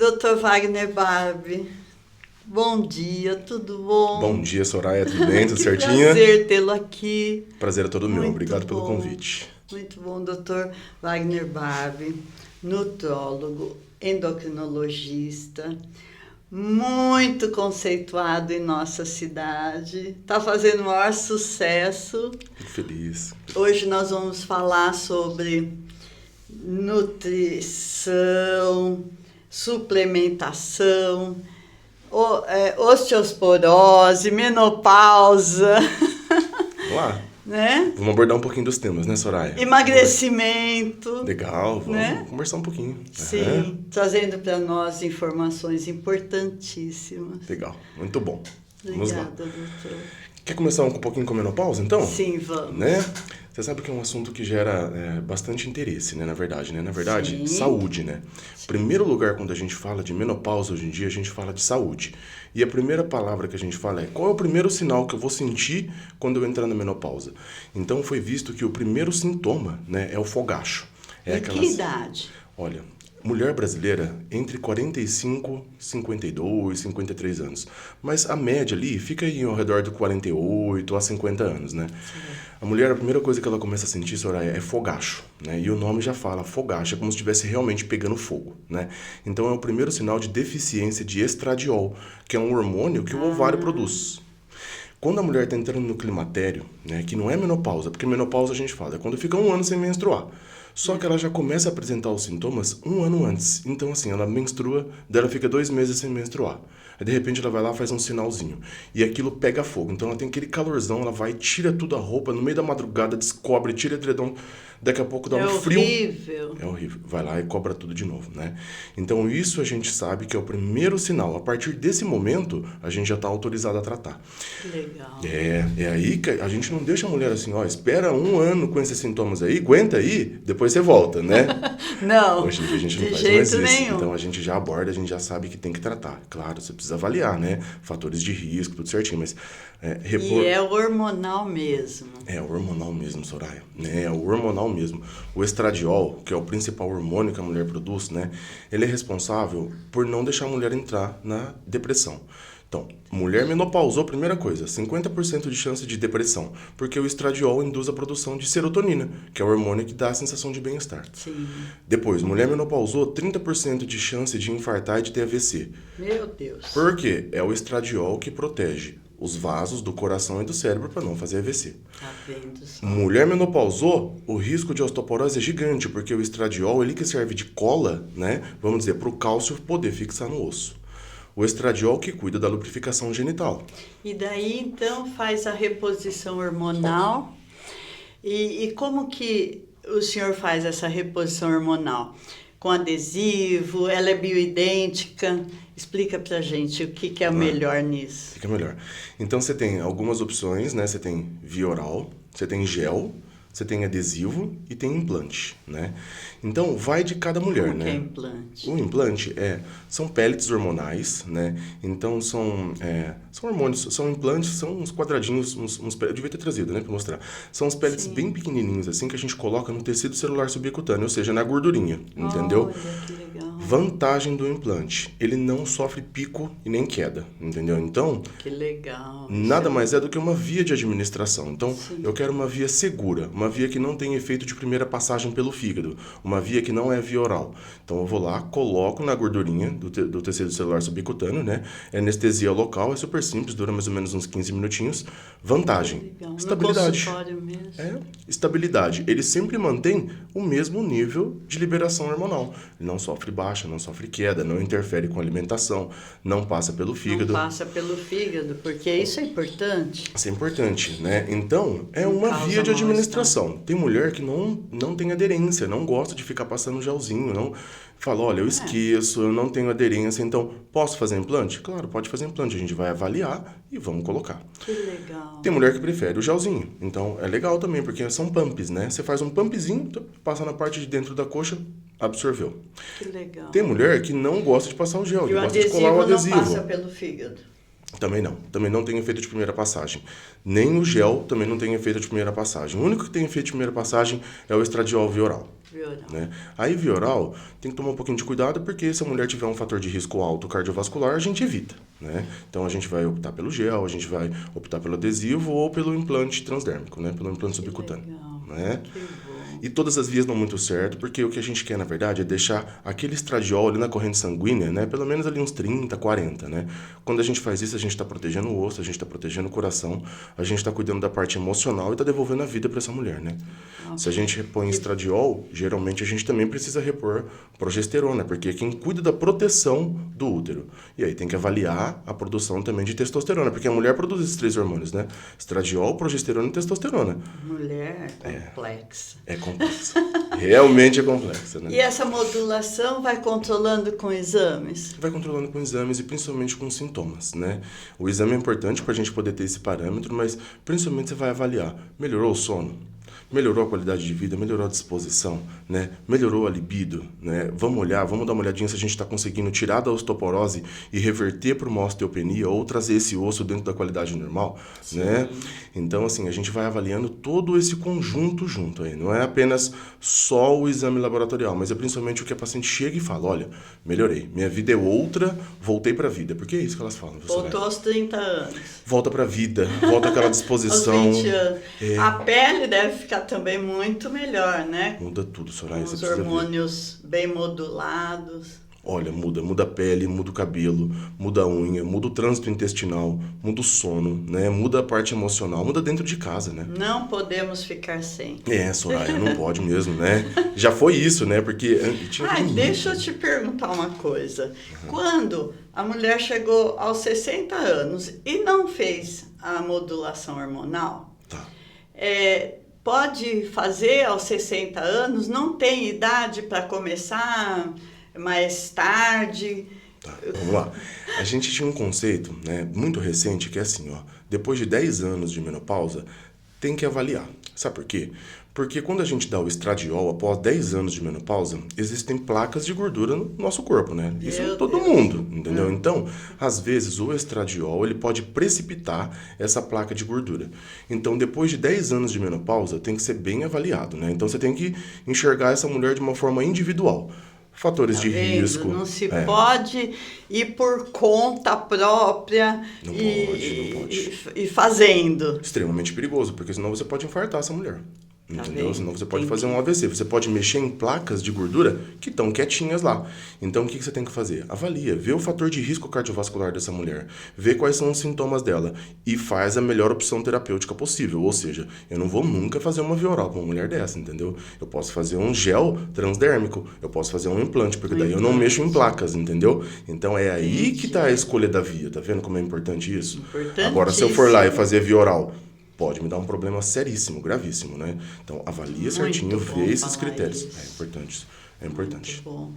Dr. Wagner Barbie, bom dia, tudo bom? Bom dia, Soraya, tudo bem? Tudo Que certinho? prazer tê-lo aqui. Prazer é todo meu, Muito obrigado pelo bom. convite. Muito bom, Dr. Wagner Barbie, nutrólogo, endocrinologista, muito conceituado em nossa cidade, está fazendo o maior sucesso. Fico feliz. Hoje nós vamos falar sobre nutrição, suplementação, osteoporose, menopausa, Vamos lá. né? Vamos abordar um pouquinho dos temas, né, Soraya? Emagrecimento. Legal, vamos né? conversar um pouquinho. Sim, trazendo para nós informações importantíssimas. Legal, muito bom. Vamos lá. Obrigada, doutor. Quer começar um pouquinho com a menopausa, então? Sim, vamos. Né? Você sabe que é um assunto que gera bastante interesse, né, na verdade, né? Na verdade, Sim. saúde, né? Primeiro lugar, quando a gente fala de menopausa hoje em dia, a gente fala de saúde. E a primeira palavra que a gente fala é: qual é o primeiro sinal que eu vou sentir quando eu entrar na menopausa? Então, foi visto que o primeiro sintoma, né, é o fogacho. Em que idade? Olha, mulher brasileira entre 45, 52, 53 anos. Mas a média ali fica aí ao redor de 48 a 50 anos, né? Sim. A mulher, a primeira coisa que ela começa a sentir, Soraya, é fogacho, né? E o nome já fala, fogacho, é como se estivesse realmente pegando fogo, né? Então é o primeiro sinal de deficiência de estradiol, que é um hormônio que o ovário produz. Quando a mulher está entrando no climatério, né, que não é menopausa, porque menopausa a gente fala, é quando fica um ano sem menstruar. Só que ela já começa a apresentar os sintomas um ano antes. Então, assim, ela menstrua, daí ela fica 2 meses sem menstruar. Aí, de repente, ela vai lá e faz um sinalzinho. E aquilo pega fogo. Então, ela tem aquele calorzão, ela vai, tira tudo a roupa, no meio da madrugada, descobre, tira edredom. Daqui a pouco dá um frio. É horrível. É horrível. Vai lá e cobra tudo de novo, né? Então, isso a gente sabe que é o primeiro sinal. A partir desse momento, a gente já está autorizado a tratar. Que legal. É aí que a gente não deixa a mulher assim, ó, espera um ano com esses sintomas aí, aguenta aí, depois você volta, né? Não, Hoje em dia a gente não de faz mais jeito isso. nenhum. Então a gente já aborda, a gente já sabe que tem que tratar. Claro, você precisa avaliar, né? Fatores de risco, tudo certinho, mas E é hormonal mesmo. É o hormonal mesmo, Soraya. É o hormonal mesmo. O estradiol, que é o principal hormônio que a mulher produz, né? Ele é responsável por não deixar a mulher entrar na depressão. Então, mulher menopausou, primeira coisa, 50% de chance de depressão, porque o estradiol induz a produção de serotonina, que é o hormônio que dá a sensação de bem-estar. Sim. Depois, mulher menopausou, 30% de chance de infartar e de ter AVC. Meu Deus. Por quê? É o estradiol que protege os vasos do coração e do cérebro para não fazer AVC. Tá vendo só? Mulher menopausou, o risco de osteoporose é gigante, porque o estradiol, ele que serve de cola, né, vamos dizer, para o cálcio poder fixar no osso. O estradiol que cuida da lubrificação genital. E daí, então, faz a reposição hormonal. E como que o senhor faz essa reposição hormonal? Com adesivo? Ela é bioidêntica? Explica pra gente o que é o melhor nisso. Fica melhor. Então, você tem algumas opções, né? Você tem via oral, você tem gel, você tem adesivo e tem implante, né? Então, vai de cada mulher, Como né? que é implante? O implante são pellets hormonais, né? Então, são hormônios, são implantes, são uns quadradinhos, eu devia ter trazido, né, pra mostrar. São uns pellets Sim. bem pequenininhos, assim, que a gente coloca no tecido celular subcutâneo, ou seja, na gordurinha, entendeu? Olha, que legal. Vantagem do implante, ele não sofre pico e nem queda, entendeu? Então, Que legal. nada mais é do que uma via de administração. Então, Sim. eu quero uma via segura, uma via que não tem efeito de primeira passagem pelo fígado, uma via que não é via oral. Então, eu vou lá, coloco na gordurinha do tecido celular subcutâneo, né? É anestesia local, é super simples, dura mais ou menos uns 15 minutinhos. Vantagem, Legal. estabilidade. No consultório mesmo. Estabilidade. Ele sempre mantém o mesmo nível de liberação hormonal. Ele não sofre baixa, não sofre queda, não interfere com a alimentação, não passa pelo fígado. Não passa pelo fígado, porque isso é importante. Isso é importante, né? Então, é Não uma causa via de mal-estar. administração. Tem mulher que não tem aderência, não gosta de ficar passando gelzinho, não fala, olha, eu esqueço, eu não tenho aderência, então posso fazer implante? Claro, pode fazer implante, a gente vai avaliar e vamos colocar. Que legal. Tem mulher que prefere o gelzinho, então é legal também, porque são pumps, né? Você faz um pumpzinho, passa na parte de dentro da coxa, absorveu. Que legal. Tem mulher que não gosta de passar o gel, E que o gosta de colar o adesivo não adesivo. passa pelo fígado. Também não tem efeito de primeira passagem. Nem o gel também não tem efeito de primeira passagem. O único que tem efeito de primeira passagem é o estradiol via oral. Né? Aí via oral tem que tomar um pouquinho de cuidado, porque se a mulher tiver um fator de risco alto cardiovascular, a gente evita. Né? Então a gente vai optar pelo gel, a gente vai optar pelo adesivo ou pelo implante transdérmico, né? Pelo implante subcutâneo. Né? Que bom. E todas as vias dão muito certo, porque o que a gente quer, na verdade, é deixar aquele estradiol ali na corrente sanguínea, né? Pelo menos ali uns 30, 40, né? Quando a gente faz isso, a gente está protegendo o osso, a gente está protegendo o coração, a gente está cuidando da parte emocional e está devolvendo a vida para essa mulher, né? Se a gente repõe estradiol, geralmente a gente também precisa repor progesterona, porque é quem cuida da proteção do útero. E aí tem que avaliar a produção também de testosterona, porque a mulher produz esses 3 hormônios, né? Estradiol, progesterona e testosterona. Mulher é complexa. É complexa. Realmente é complexa, né? E essa modulação vai controlando com exames? Vai controlando com exames e principalmente com sintomas, né? O exame é importante para a gente poder ter esse parâmetro, mas principalmente você vai avaliar. Melhorou o sono? Melhorou a qualidade de vida, melhorou a disposição, né? Melhorou a libido, né? Vamos olhar, vamos dar uma olhadinha se a gente está conseguindo tirar da osteoporose e reverter para uma osteopenia ou trazer esse osso dentro da qualidade normal, né? Então, assim, a gente vai avaliando todo esse conjunto junto aí. Não é apenas só o exame laboratorial, mas é principalmente o que a paciente chega e fala, olha, melhorei, minha vida é outra, voltei para a vida. Porque é isso que elas falam. Voltou aos 30 anos. Volta para a vida, volta àquela disposição. Aos 20 anos. A pele deve ficar também muito melhor, né? Muda tudo, Soraya. Os hormônios bem modulados. Olha, muda a pele, muda o cabelo, muda a unha, muda o trânsito intestinal, muda o sono, né? Muda a parte emocional, muda dentro de casa, né? Não podemos ficar sem. Soraya, não pode mesmo, né? Já foi isso, né? Porque deixa eu te perguntar uma coisa. Quando a mulher chegou aos 60 anos e não fez a modulação hormonal, pode fazer aos 60 anos? Não tem idade para começar mais tarde? Vamos lá. A gente tinha um conceito, né, muito recente que é assim, ó, depois de 10 anos de menopausa, tem que avaliar. Sabe por quê? Porque quando a gente dá o estradiol após 10 anos de menopausa, existem placas de gordura no nosso corpo, né? Isso em todo mundo, entendeu? Então, às vezes, o estradiol ele pode precipitar essa placa de gordura. Então, depois de 10 anos de menopausa, tem que ser bem avaliado, né? Então, você tem que enxergar essa mulher de uma forma individual. Fatores de risco. Não se pode ir por conta própria não pode. E fazendo. Extremamente perigoso, porque senão você pode infartar essa mulher. Entendeu? Senão você pode fazer Entendi. um AVC. Você pode mexer em placas de gordura que estão quietinhas lá. Então, o que você tem que fazer? Avalia, vê o fator de risco cardiovascular dessa mulher, vê quais são os sintomas dela e faz a melhor opção terapêutica possível. Ou seja, eu não vou nunca fazer uma via oral com uma mulher dessa, entendeu? Eu posso fazer um gel transdérmico, eu posso fazer um implante, porque daí eu não mexo em placas, entendeu? Então, é aí que está a escolha da via. Tá vendo como é importante isso? Agora, se eu for lá e fazer via oral, pode me dar um problema seríssimo, gravíssimo, né? Então, avalia certinho, vê esses critérios. É importante. Muito bom.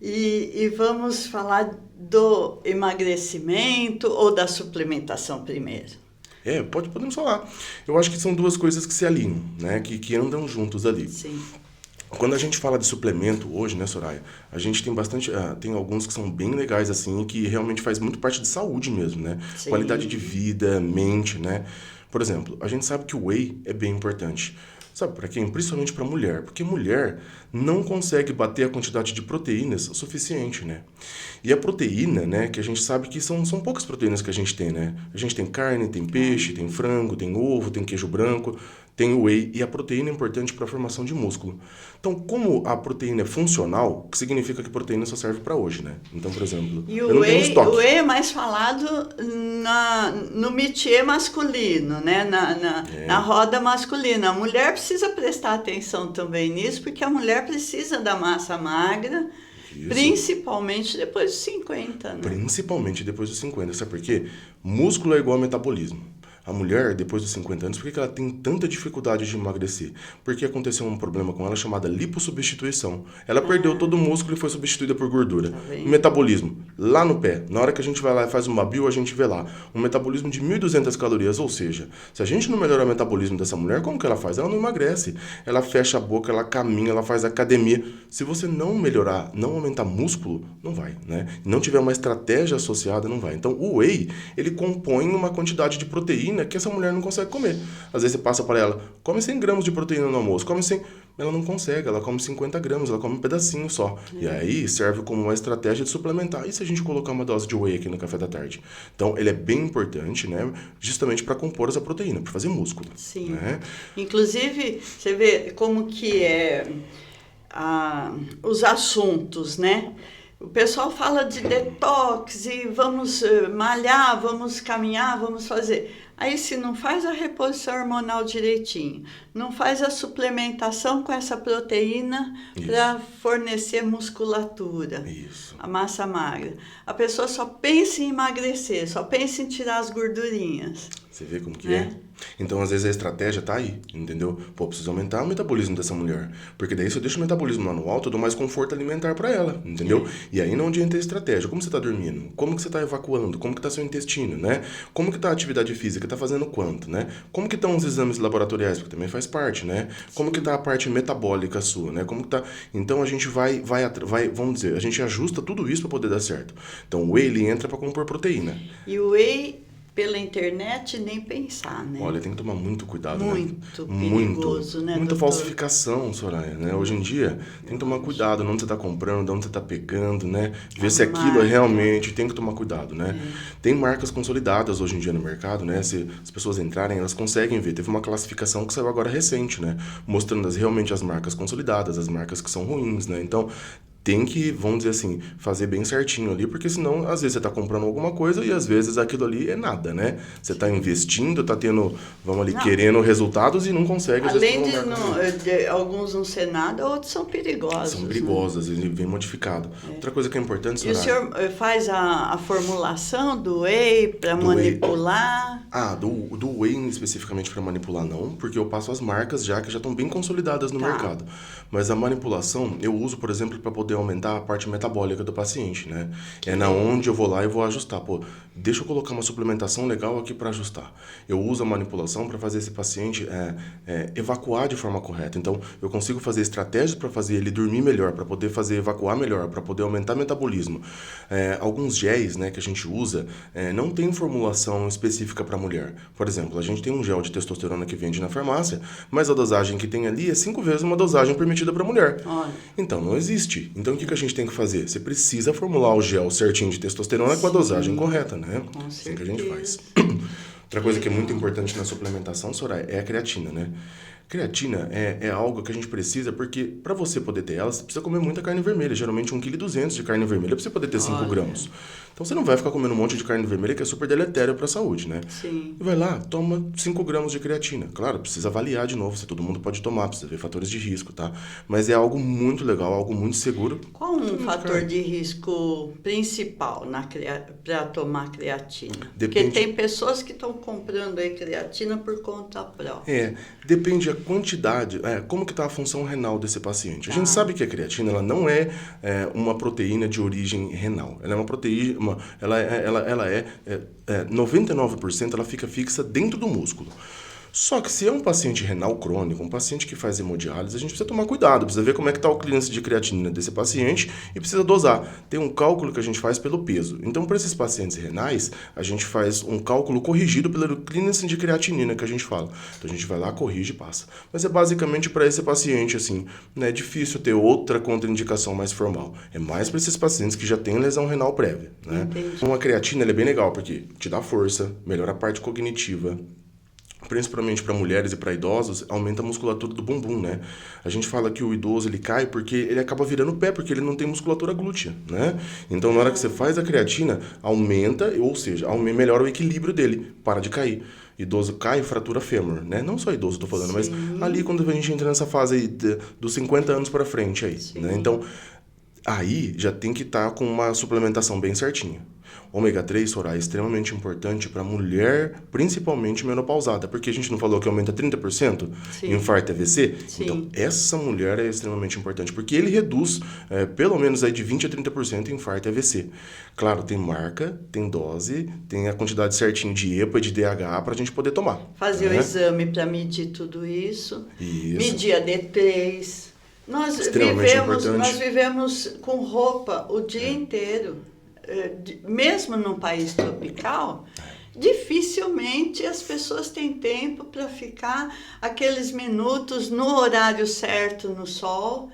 E vamos falar do emagrecimento ou da suplementação primeiro? Podemos falar. Eu acho que são duas coisas que se alinham, né? Que andam juntos ali. Sim. Quando a gente fala de suplemento hoje, né, Soraya, a gente tem bastante, tem alguns que são bem legais, assim, que realmente faz muito parte de saúde mesmo, né? Sim. Qualidade de vida, mente, né? Por exemplo, a gente sabe que o whey é bem importante. Sabe para quem? Principalmente para mulher, porque mulher não consegue bater a quantidade de proteínas suficiente, né? E a proteína, né, que a gente sabe que são poucas proteínas que a gente tem, né? A gente tem carne, tem peixe, tem frango, tem ovo, tem queijo branco, tem o whey, e a proteína é importante para a formação de músculo. Então, como a proteína é funcional, o que significa que a proteína só serve para hoje, né? Então, por exemplo, eu não tenho estoque. O whey é mais falado no métier masculino, né? Na roda masculina. A mulher precisa prestar atenção também nisso, porque a mulher precisa da massa magra, Isso. Principalmente depois dos 50, né? Principalmente depois dos 50, sabe por quê? Músculo é igual a metabolismo. A mulher, depois dos 50 anos, por que ela tem tanta dificuldade de emagrecer? Porque aconteceu um problema com ela chamada lipossubstituição. Ela perdeu todo o músculo e foi substituída por gordura. Tá O vendo? metabolismo, lá no pé, na hora que a gente vai lá e faz uma bio, a gente vê lá um metabolismo de 1.200 calorias, ou seja, se a gente não melhorar o metabolismo dessa mulher, como que ela faz? Ela não emagrece. Ela fecha a boca, ela caminha, ela faz academia. Se você não melhorar, não aumentar músculo, não vai, né? Não tiver uma estratégia associada, não vai. Então, o whey, ele compõe uma quantidade de proteína que essa mulher não consegue comer. Às vezes você passa para ela, come 100 gramas de proteína no almoço, come 100... Ela não consegue, ela come 50 gramas, ela come um pedacinho só. E aí serve como uma estratégia de suplementar. E se a gente colocar uma dose de whey aqui no café da tarde? Então, ele é bem importante, né? Justamente para compor essa proteína, para fazer músculo. Sim. Né? Inclusive, você vê como que os assuntos, né? O pessoal fala de detox e vamos malhar, vamos caminhar, vamos fazer. Aí se não faz a reposição hormonal direitinho, não faz a suplementação com essa proteína para fornecer musculatura, a massa magra. A pessoa só pensa em emagrecer, só pensa em tirar as gordurinhas. Você vê como que é? Então, às vezes, a estratégia tá aí, entendeu? Pô, preciso aumentar o metabolismo dessa mulher. Porque daí, se eu deixo o metabolismo lá no alto, eu dou mais conforto alimentar para ela, entendeu? E aí não adianta a estratégia. Como você tá dormindo? Como que você tá evacuando? Como que tá seu intestino, né? Como que tá a atividade física? Tá fazendo quanto, né? Como que estão os exames laboratoriais? Porque também faz parte, né? Como que tá a parte metabólica sua, né? Como que tá... Então, a gente vai vamos dizer, a gente ajusta tudo isso para poder dar certo. Então, o whey, ele entra para compor proteína. E o whey... pela internet, nem pensar, né? Olha, tem que tomar muito cuidado, muito né? Perigoso, né, Muita doutor? falsificação, Soraya, né? Hoje em dia, tem que tomar cuidado, de onde você está comprando, de onde você está pegando, né? Ver se aquilo é realmente, tem que tomar cuidado, né? Tem marcas consolidadas hoje em dia no mercado, né? Se as pessoas entrarem, elas conseguem ver. Teve uma classificação que saiu agora recente, né? Mostrando realmente as marcas consolidadas, as marcas que são ruins, né? Então, tem que, vamos dizer assim, fazer bem certinho ali, porque senão, às vezes, você está comprando alguma coisa e, às vezes, aquilo ali é nada, né? Você está investindo, está tendo, querendo resultados e não consegue. Além de alguns não ser nada, outros são perigosos. São perigosos, ele vem modificado. Outra coisa que é importante, Soraya... E o senhor faz a formulação do whey para manipular? Do whey especificamente para manipular não, porque eu passo as marcas já que já estão bem consolidadas no mercado. Mas a manipulação eu uso, por exemplo, para poder aumentar a parte metabólica do paciente, né? É na onde eu vou lá e vou ajustar. Pô, deixa eu colocar uma suplementação legal aqui para ajustar. Eu uso a manipulação para fazer esse paciente evacuar de forma correta. Então, eu consigo fazer estratégias para fazer ele dormir melhor, para poder fazer evacuar melhor, para poder aumentar o metabolismo. Alguns géis, né, que a gente usa, não tem formulação específica para mulher. Por exemplo, a gente tem um gel de testosterona que vende na farmácia, mas a dosagem que tem ali é 5 vezes uma dosagem permitida para mulher. Então, não existe. Então, o que a gente tem que fazer? Você precisa formular o gel certinho de testosterona com a dosagem correta, né? Assim que a gente faz. Outra coisa que é muito importante na suplementação, Soraya, é a creatina, né? Creatina é algo que a gente precisa, porque para você poder ter ela, você precisa comer muita carne vermelha, geralmente 1,2 kg de carne vermelha para você poder ter 5 gramas. Então você não vai ficar comendo um monte de carne vermelha que é super deletério para a saúde, né? Sim. E vai lá, toma 5 gramas de creatina. Claro, precisa avaliar de novo se todo mundo pode tomar, precisa ver fatores de risco, tá? Mas é algo muito legal, algo muito seguro. Qual um fator de risco principal para tomar creatina? Porque tem pessoas que estão comprando aí creatina por conta própria. Depende a quantidade, como que está a função renal desse paciente. A gente sabe que a creatina ela não é uma proteína de origem renal. Ela é uma proteína, ela é 99% ela fica fixa dentro do músculo. Só que se é um paciente renal crônico, um paciente que faz hemodiálise, a gente precisa tomar cuidado, precisa ver como é que está o clearance de creatinina desse paciente e precisa dosar. Tem um cálculo que a gente faz pelo peso. Então, para esses pacientes renais, a gente faz um cálculo corrigido pelo clearance de creatinina que a gente fala. Então, a gente vai lá, corrige e passa. Mas é basicamente para esse paciente, assim, né? É difícil ter outra contraindicação mais formal. É mais para esses pacientes que já têm lesão renal prévia, né? Então, a creatina ela é bem legal, porque te dá força, melhora a parte cognitiva, principalmente para mulheres e para idosos, aumenta a musculatura do bumbum, né? A gente fala que o idoso ele cai porque ele acaba virando o pé, porque ele não tem musculatura glútea, né? Então, na hora que você faz a creatina, aumenta, ou seja, melhora o equilíbrio dele, para de cair. Idoso cai e fratura fêmur, né? Não só idoso, tô falando, mas ali quando a gente entra nessa fase aí dos 50 anos para frente aí, né? Então, aí já tem que estar com uma suplementação bem certinha. Ômega 3, Soraya, é extremamente importante para mulher, principalmente menopausada, porque a gente não falou que aumenta 30% Sim. infarto e AVC? Sim. Então, essa mulher é extremamente importante, porque ele reduz pelo menos aí de 20% a 30% infarto e AVC. Claro, tem marca, tem dose, tem a quantidade certinha de EPA e de DH para a gente poder tomar. Fazer o exame para medir tudo isso. Isso. Medir a D3. Nós vivemos com roupa o dia inteiro. Mesmo num país tropical, dificilmente as pessoas têm tempo para ficar aqueles minutos no horário certo no sol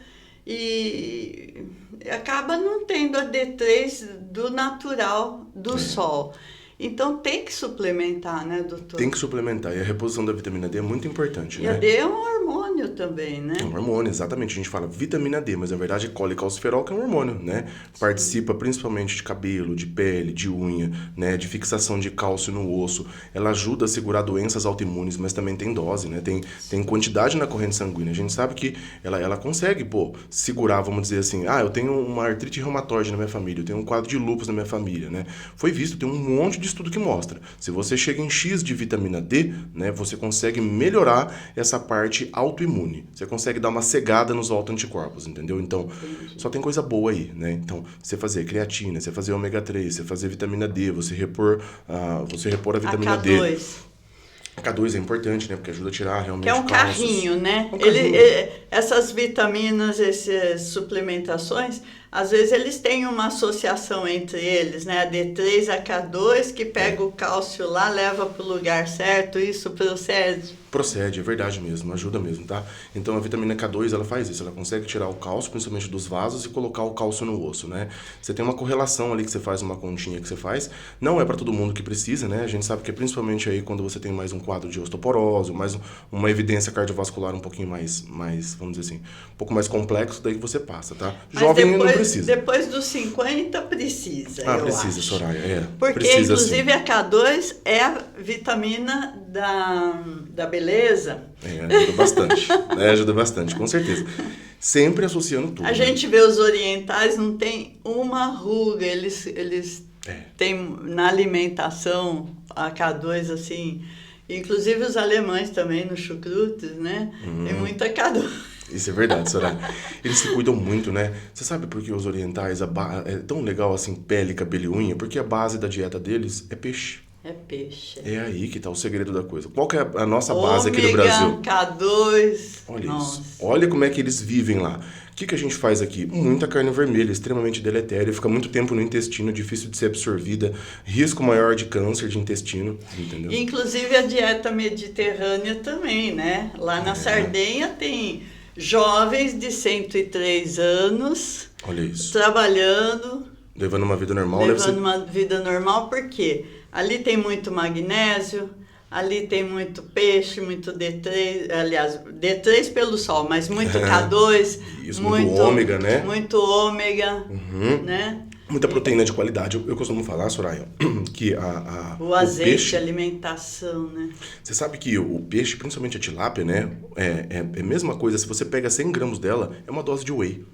e acaba não tendo a D3 do natural do sol. Então tem que suplementar, né, doutor? Tem que suplementar. E a reposição da vitamina D é muito importante, né? E a D é um hormônio também, né? É um hormônio, exatamente. A gente fala vitamina D, mas na verdade é colecalciferol, que é um hormônio, né? Sim. Participa principalmente de cabelo, de pele, de unha, né? De fixação de cálcio no osso. Ela ajuda a segurar doenças autoimunes, mas também tem dose, né? Tem quantidade na corrente sanguínea. A gente sabe que ela consegue, segurar, vamos dizer assim, eu tenho uma artrite reumatoide na minha família, eu tenho um quadro de lúpus na minha família, né? Foi visto, tem um monte de estudo que mostra. Se você chega em X de vitamina D, né, você consegue melhorar essa parte autoimune. Você consegue dar uma cegada nos autoanticorpos, entendeu? Então, só tem coisa boa aí, né? Então, você fazer creatina, você fazer ômega 3, você fazer vitamina D, você repor a vitamina D. A K2 é importante, né? Porque ajuda a tirar realmente que é um cálcios. Carrinho, né? Essas vitaminas, essas suplementações, às vezes eles têm uma associação entre eles, né? A D3, a K2, que pega o cálcio lá, leva para o lugar certo, isso procede? Procede, é verdade mesmo, ajuda mesmo, tá? Então a vitamina K2, ela faz isso, ela consegue tirar o cálcio, principalmente dos vasos, e colocar o cálcio no osso, né? Você tem uma correlação ali que você faz, uma continha que você faz, não é para todo mundo que precisa, né? A gente sabe que é principalmente aí quando você tem mais um quadro de osteoporose, mais uma evidência cardiovascular um pouquinho mais, vamos dizer assim, um pouco mais complexo, daí que você passa, tá? Mas jovem não precisa. Depois dos 50 precisa, precisa, acho. Soraya, Porque, precisa, inclusive, sim. a K2 é a vitamina da beleza. Ajuda bastante, ajuda bastante, com certeza. Sempre associando tudo. A gente vê os orientais, não tem uma ruga, eles têm na alimentação a K2, assim, inclusive os alemães também, no chucrutes, né? Tem muita K2. Isso é verdade, Soraya. Eles se cuidam muito, né? Você sabe por que os orientais é tão legal assim, pele, cabelo e unha? Porque a base da dieta deles é peixe. É peixe. É aí que tá o segredo da coisa. Qual que é a nossa base aqui no Brasil? K2. Olha isso. Olha como é que eles vivem lá. O que a gente faz aqui? Muita carne vermelha, extremamente deletéria, fica muito tempo no intestino, difícil de ser absorvida, risco maior de câncer de intestino, entendeu? Inclusive a dieta mediterrânea também, né? Lá na Sardenha tem jovens de 103 anos. Olha isso. Trabalhando. Levando uma vida normal. Uma vida normal, por quê? Ali tem muito magnésio, ali tem muito peixe, muito D3, aliás, D3 pelo sol, mas muito K2. Isso, muito ômega, né? Muito ômega, né? Muita proteína de qualidade. Eu costumo falar, Soraya, que o azeite, peixe, a alimentação, né? Você sabe que o peixe, principalmente a tilápia, né? É a mesma coisa, se você pega 100 gramas dela, é uma dose de whey.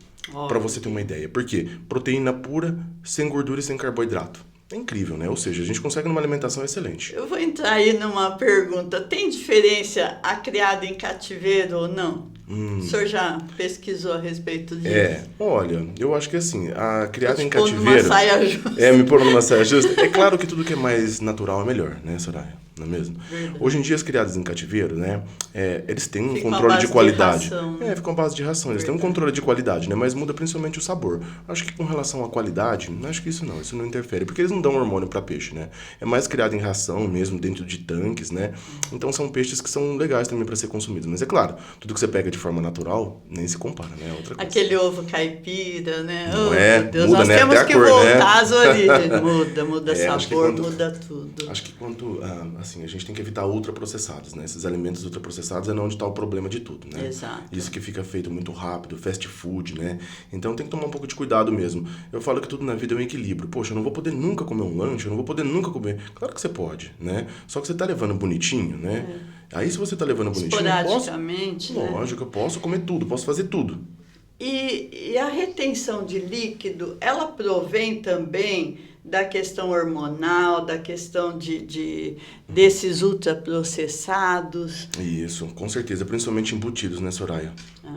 Para você ter uma ideia. Por quê? Proteína pura, sem gordura e sem carboidrato. É incrível, né? Ou seja, a gente consegue numa alimentação excelente. Eu vou entrar aí numa pergunta. Tem diferença a criada em cativeiro ou não? O senhor já pesquisou a respeito disso? Olha, eu acho que assim, a criada em cativeiro... numa saia justa. Me pôr numa saia justa. É claro que tudo que é mais natural é melhor, né, Soraya? Não é mesmo? Verdade. Hoje em dia, as criadas em cativeiro, né, eles têm um controle de qualidade. Ficam à base de ração. Eles têm um controle de qualidade, né, mas muda principalmente o sabor. Acho que com relação à qualidade, acho que isso não interfere, porque eles não dão hormônio para peixe, né? É mais criado em ração mesmo, dentro de tanques, né? Então são peixes que são legais também para ser consumidos. Mas é claro, tudo que você pega de forma natural, nem se compara, né? É outra coisa. Aquele ovo caipira, né? Não meu Deus, muda, nós né? temos Até que a cor, voltar às origens. Muda sabor, muda tudo. Acho que assim, a gente tem que evitar ultraprocessados, né? Esses alimentos ultraprocessados é onde está o problema de tudo, né? Exato. Isso que fica feito muito rápido, fast food, né? Então tem que tomar um pouco de cuidado mesmo. Eu falo que tudo na vida é um equilíbrio. Poxa, eu não vou poder nunca comer um lanche, eu não vou poder nunca comer. Claro que você pode, né? Só que você tá levando bonitinho, né? Aí se você tá levando bonitinho, esporadicamente, né? Lógico, eu posso comer tudo, posso fazer tudo. E a retenção de líquido, ela provém também da questão hormonal, da questão desses ultraprocessados. Isso, com certeza, principalmente embutidos, né, Soraya?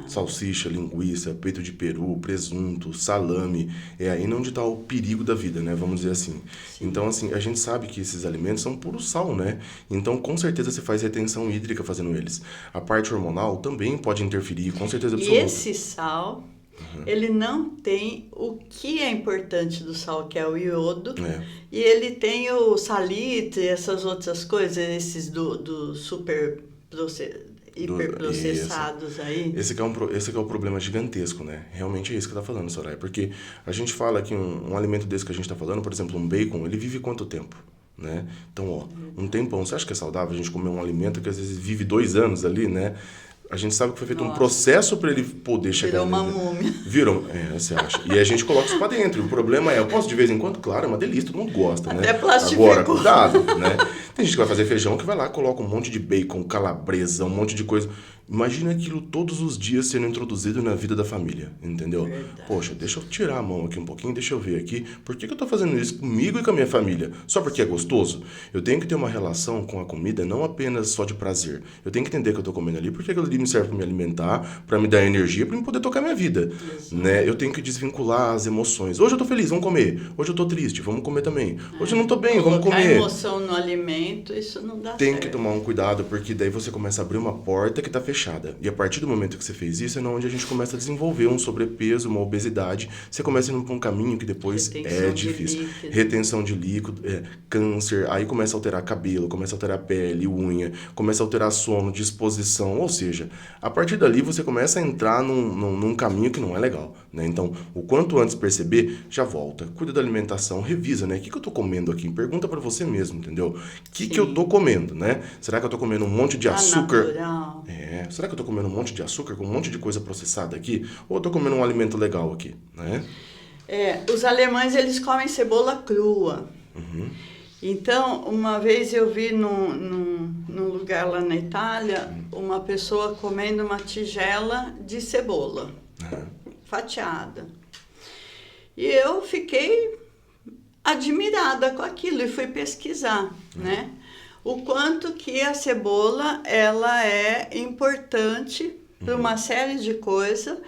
Salsicha, linguiça, peito de peru, presunto, salame, é aí onde está o perigo da vida, né, vamos dizer assim. Sim. Então, assim, a gente sabe que esses alimentos são puro sal, né? Então, com certeza você faz retenção hídrica fazendo eles. A parte hormonal também pode interferir, com certeza absoluta. E esse sal... Ele não tem o que é importante do sal, que é o iodo, e ele tem o salitre, essas outras coisas, esses do super hiperprocessados aí. Esse que é o problema gigantesco, né? Realmente é isso que você está falando, Soraya, porque a gente fala que um alimento desse que a gente está falando, por exemplo, um bacon, ele vive quanto tempo? Né? Então, ó, um tempão, você acha que é saudável a gente comer um alimento que às vezes vive 2 anos ali, né? A gente sabe que foi feito um processo para ele poder chegar... Virou uma múmia. Você acha. E a gente coloca isso para dentro. O problema é, eu posso de vez em quando? Claro, é uma delícia, todo mundo gosta, né? Até plastificou. Agora, cuidado, né? Tem gente que vai fazer feijão que vai lá, coloca um monte de bacon, calabresa, um monte de coisa. Imagina aquilo todos os dias sendo introduzido na vida da família, entendeu? Verdade. Poxa, deixa eu tirar a mão aqui um pouquinho, deixa eu ver aqui. Por que eu tô fazendo isso comigo e com a minha família? Só porque é gostoso? Eu tenho que ter uma relação com a comida não apenas só de prazer. Eu tenho que entender que eu tô comendo ali, porque aquilo ali me serve para me alimentar, para me dar energia, para me poder tocar minha vida, né? Eu tenho que desvincular as emoções. Hoje eu tô feliz, vamos comer. Hoje eu tô triste, vamos comer também. Hoje eu não tô bem, vamos comer. Colocar emoção no alimento, isso não dá certo. Tem que tomar um cuidado, porque daí você começa a abrir uma porta que tá fechada. E a partir do momento que você fez isso, é onde a gente começa a desenvolver um sobrepeso, uma obesidade. Você começa indo para um caminho que depois é difícil. Retenção de líquido, câncer, aí começa a alterar cabelo, começa a alterar pele, unha, começa a alterar sono, disposição. Ou seja, a partir dali você começa a entrar num caminho que não é legal, né? Então, o quanto antes perceber, já volta. Cuida da alimentação, revisa, né? O que eu tô comendo aqui? Pergunta para você mesmo, entendeu? O que eu tô comendo, né? Será que eu tô comendo um monte de açúcar? Natural. Será que eu tô comendo um monte de açúcar com um monte de coisa processada aqui? Ou eu tô comendo um alimento legal aqui, né? Os alemães, eles comem cebola crua. Uhum. Então, uma vez eu vi num lugar lá na Itália, uma pessoa comendo uma tigela de cebola, fatiada. E eu fiquei admirada com aquilo e fui pesquisar, né? O quanto que a cebola, ela é importante para uma série de coisas.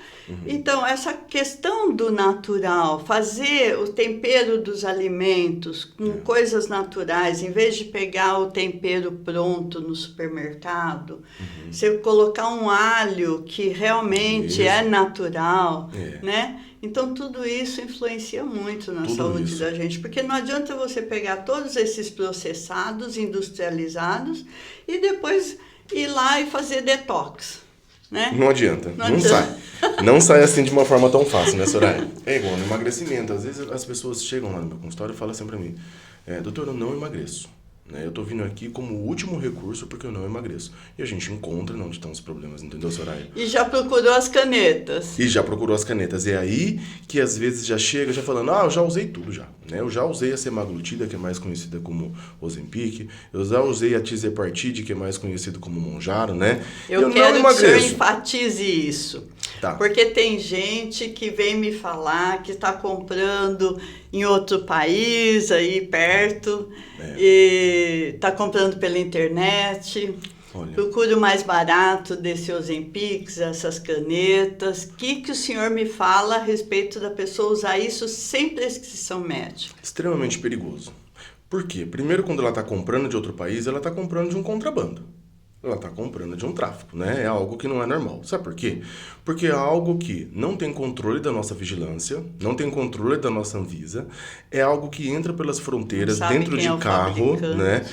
Então, essa questão do natural, fazer o tempero dos alimentos com coisas naturais, em vez de pegar o tempero pronto no supermercado, você colocar um alho que realmente é natural, né? Então, tudo isso influencia muito na saúde da gente, porque não adianta você pegar todos esses processados, industrializados, e depois ir lá e fazer detox, né? Não adianta, não sai. Não sai assim de uma forma tão fácil, né, Soraya? É igual no emagrecimento. Às vezes as pessoas chegam lá no meu consultório e falam assim pra mim, doutor, eu não emagreço. Eu tô vindo aqui como último recurso porque eu não emagreço. E a gente encontra onde estão os problemas, entendeu, Soraya? E já procurou as canetas. É aí que às vezes já chega já falando, eu já usei tudo já. Né? Eu já usei a semaglutida, que é mais conhecida como Ozempic. Eu já usei a Tirzepatide, que é mais conhecido como Mounjaro, né? Eu quero que o senhor enfatize isso. Tá. Porque tem gente que vem me falar que está comprando em outro país, aí perto, e está comprando pela internet. Olha. Procure o mais barato desse Ozempic, essas canetas. O que o senhor me fala a respeito da pessoa usar isso sem prescrição médica? Extremamente perigoso. Por quê? Primeiro, quando ela está comprando de outro país, ela está comprando de um contrabando. Ela está comprando de um tráfico, né? É algo que não é normal. Sabe por quê? Porque é algo que não tem controle da nossa vigilância, não tem controle da nossa Anvisa, é algo que entra pelas fronteiras dentro de carro, né?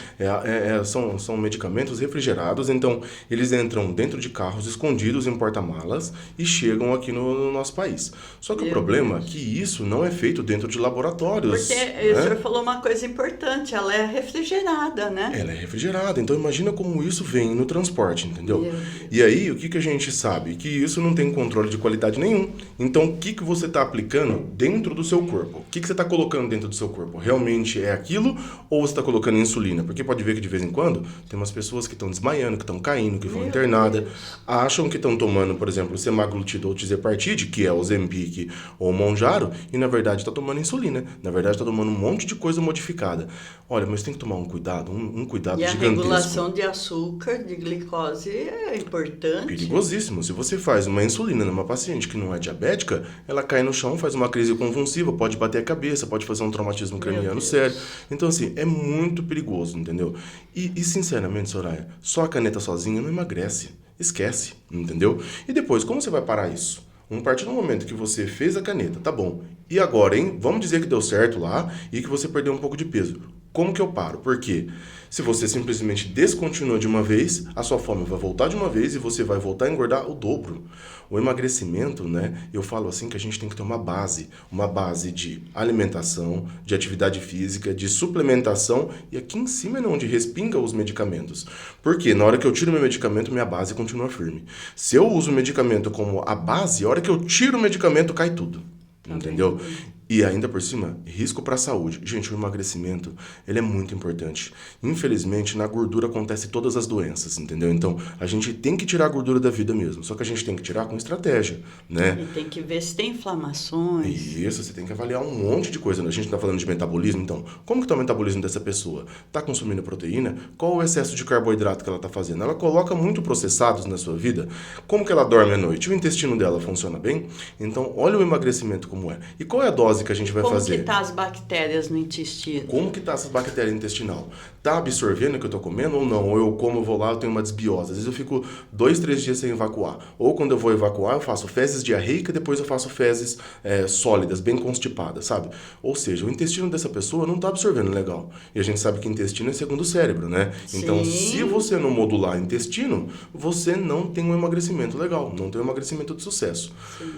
São medicamentos refrigerados, então eles entram dentro de carros escondidos em porta-malas e chegam aqui no nosso país. Só que o problema é que isso não é feito dentro de laboratórios. Porque o senhor falou uma coisa importante, ela é refrigerada, né? Ela é refrigerada, então imagina como isso vem e no transporte, entendeu? Meu E aí, o que que a gente sabe? Que isso não tem controle de qualidade nenhum. Então, o que que você está aplicando dentro do seu corpo? O que que você está colocando dentro do seu corpo? Realmente é aquilo ou você está colocando insulina? Porque pode ver que de vez em quando tem umas pessoas que estão desmaiando, que estão caindo, que foram internadas, acham que estão tomando, por exemplo, semaglutida ou tirzepatide, que é o Ozempic ou o Mounjaro, e na verdade está tomando insulina. Na verdade está tomando um monte de coisa modificada. Olha, mas tem que tomar um cuidado, um cuidado E a gigantesco. regulação de açúcar, de glicose é importante. Perigosíssimo. Se você faz uma insulina numa paciente que não é diabética, ela cai no chão, faz uma crise convulsiva, pode bater a cabeça, pode fazer um traumatismo craniano sério. Então, assim, é muito perigoso, entendeu? E sinceramente, Soraya, só a caneta sozinha não emagrece. Esquece, entendeu? E depois, como você vai parar isso? A partir do momento que você fez a caneta, tá bom. E agora, hein? Vamos dizer que deu certo lá e que você perdeu um pouco de peso. Como que eu paro? Por quê? Se você simplesmente descontinua de uma vez, a sua fome vai voltar de uma vez e você vai voltar a engordar o dobro. O emagrecimento, né? Eu falo assim que a gente tem que ter uma base de alimentação, de atividade física, de suplementação e aqui em cima é onde respinga os medicamentos. Porque na hora que eu tiro meu medicamento, minha base continua firme. Se eu uso o medicamento como a base, a hora que eu tiro o medicamento, cai tudo. Entendeu? E ainda por cima, risco para a saúde. Gente, o emagrecimento, ele é muito importante. Infelizmente, na gordura acontecem todas as doenças, entendeu? Então, a gente tem que tirar a gordura da vida mesmo. Só que a gente tem que tirar com estratégia, né? E tem que ver se tem inflamações. Isso, você tem que avaliar um monte de coisa. A gente está falando de metabolismo, então, como que está o metabolismo dessa pessoa? Está consumindo proteína? Qual o excesso de carboidrato que ela está fazendo? Ela coloca muito processados na sua vida? Como que ela dorme à noite? O intestino dela funciona bem? Então, olha o emagrecimento como é. E qual é a dose que a gente vai fazer? Como que tá as bactérias no intestino? Como que tá essas bactérias intestinal? Tá absorvendo o que eu tô comendo ou não? Ou eu como, eu vou lá, eu tenho uma desbiose. Às vezes eu fico 2, 3 dias sem evacuar. Ou quando eu vou evacuar, eu faço fezes diarreicas, depois eu faço fezes sólidas, bem constipadas, sabe? Ou seja, o intestino dessa pessoa não tá absorvendo legal. E a gente sabe que intestino é segundo o cérebro, né? Sim. Então, se você não modular intestino, você não tem um emagrecimento legal, não tem um emagrecimento de sucesso. Sim.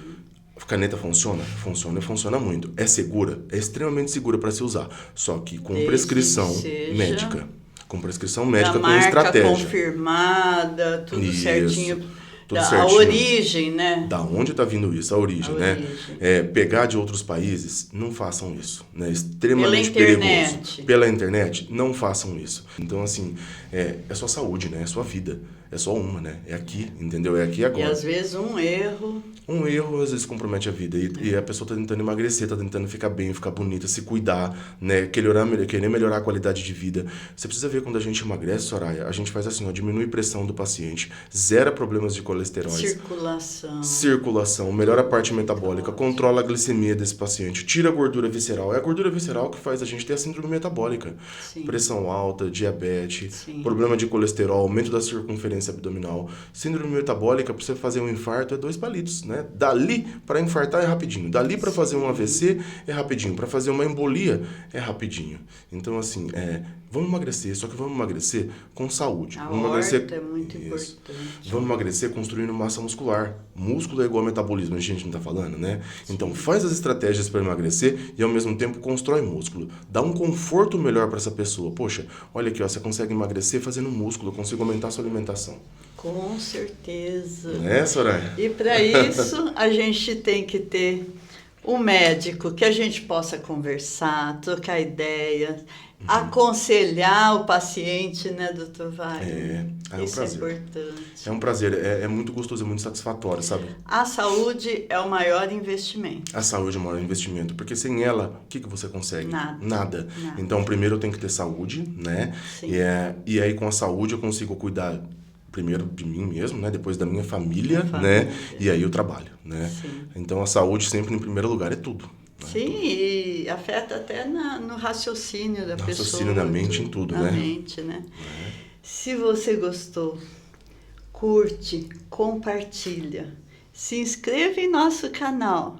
A caneta funciona? Funciona e funciona muito. É segura? É extremamente segura para se usar. Só que com prescrição médica. Com prescrição médica, com estratégia. Confirmada, tudo isso, certinho. Tudo A certinho. origem, né? Da onde está vindo isso? A origem, né? Pegar de outros países, não façam isso. Né? Extremamente perigoso. Pela internet, não façam isso. Então, assim, é sua saúde, né? É sua vida. É só uma, né? É aqui, entendeu? É aqui e agora. E às vezes um erro... Um erro, às vezes, compromete a vida. E a pessoa está tentando emagrecer, está tentando ficar bem, ficar bonita, se cuidar, né? Querer melhorar a qualidade de vida. Você precisa ver quando a gente emagrece, Soraya, a gente faz assim, ó, diminui a pressão do paciente, zera problemas de colesterol. Circulação, melhora a parte metabólica, controla a glicemia desse paciente, tira a gordura visceral. É a gordura visceral que faz a gente ter a síndrome metabólica. Sim. Pressão alta, diabetes, sim, problema de colesterol, aumento da circunferência abdominal. Síndrome metabólica, para você fazer um infarto, é 2 palitos, né? Dali para infartar é rapidinho, dali para fazer um AVC é rapidinho, para fazer uma embolia é rapidinho. Então, assim, vamos emagrecer, só que vamos emagrecer com saúde. Vamos emagrecer é muito importante. Vamos emagrecer construindo massa muscular. Músculo é igual ao metabolismo, a gente não está falando, né? Sim. Então, faz as estratégias para emagrecer e, ao mesmo tempo, constrói músculo. Dá um conforto melhor para essa pessoa. Poxa, olha aqui, ó, você consegue emagrecer fazendo músculo, eu consigo aumentar a sua alimentação. Com certeza. Soraya? E para isso, a gente tem que ter um médico que a gente possa conversar, trocar ideias, aconselhar o paciente, né, doutor Wagner? É um isso prazer. É importante. É um prazer, é muito gostoso, é muito satisfatório, sabe? A saúde é o maior investimento. A saúde é o maior investimento, porque sem ela, o que você consegue? Nada. Então, primeiro eu tenho que ter saúde, né? Sim. E aí com a saúde eu consigo cuidar primeiro de mim mesmo, né? Depois da minha família, né? E aí o trabalho, né? Sim. Então a saúde sempre em primeiro lugar é tudo. Né? Sim, e afeta até no raciocínio da pessoa. Raciocínio na mente, em tudo, né? Na mente, né? Se você gostou, curte, compartilha, se inscreva em nosso canal.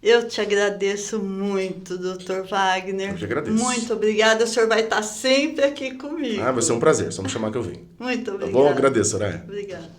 Eu te agradeço muito, doutor Wagner. Eu te agradeço. Muito obrigada. O senhor vai estar sempre aqui comigo. Vai ser um prazer. Só me chamar que eu venho. Muito obrigada. Tá bom? Agradeço, Soraya. Obrigada.